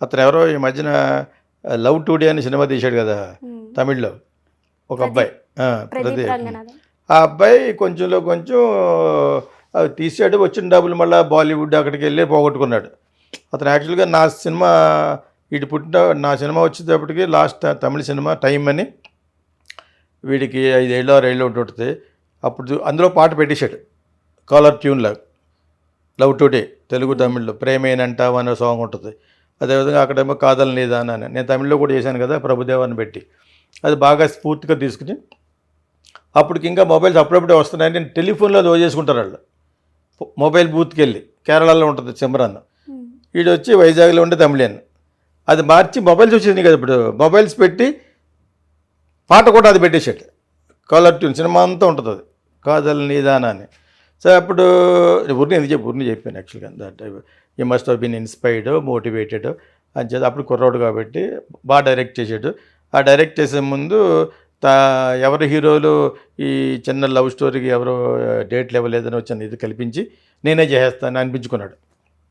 అతను ఎవరో ఈ మధ్యన లవ్ టుడే అని సినిమా తీశాడు కదా తమిళ్లో, ఒక అబ్బాయి ప్రదీప్. ఆ అబ్బాయి కొంచెంలో కొంచెం తీసాడు, వచ్చిన డబ్బులు మళ్ళీ బాలీవుడ్ అక్కడికి వెళ్ళి పోగొట్టుకున్నాడు. అతను యాక్చువల్గా నా సినిమా నా సినిమా వచ్చేటప్పటికి లాస్ట్ తమిళ సినిమా టైం అని వీడికి 5 ఏళ్ళు 6 ఏళ్ళు ఉంటుంది. అప్పుడు అందులో పాట పెట్టేశాడు కాలర్ ట్యూన్లో, లవ్ టుడే తెలుగు తమిళ్లో ప్రేమేనంటావు అనే సాంగ్ ఉంటుంది. అదేవిధంగా అక్కడేమో కాదల్ నీదానా అని నేను తమిళ్లో కూడా చేశాను కదా ప్రభుదేవాన్ని పెట్టి, అది బాగా స్ఫూర్తిగా తీసుకుని అప్పటికి ఇంకా మొబైల్స్ అప్పుడప్పుడే వస్తున్నాయని నేను టెలిఫోన్లో దోచేసుకుంటారు వాళ్ళు. మొబైల్ బూత్కి వెళ్ళి కేరళలో ఉంటుంది సిమ్రాన్, వీడు వచ్చి వైజాగ్లో ఉండే తమిళియన్, అది మార్చి మొబైల్స్ వచ్చేసినాయి కదా ఇప్పుడు, మొబైల్స్ పెట్టి పాట కూడా అది పెట్టేసాడు. కాలర్ ట్యూన్ సినిమా అంతా ఉంటుంది అది, కాదల్ నీదానా అని. సో అప్పుడు ఊరిని చెప్పాను యాక్చువల్గా, that you must have been inspired motivated అని చెప్పి. అప్పుడు కుర్రాడు కాబట్టి బాగా డైరెక్ట్ చేసాడు. ఆ డైరెక్ట్ చేసే ముందు ఎవరు హీరోలు ఈ చిన్న లవ్ స్టోరీకి ఎవరో డేట్లు ఇవ్వలేదని వచ్చాను, ఇది కల్పించి నేనే చేసేస్తాను అనిపించుకున్నాడు.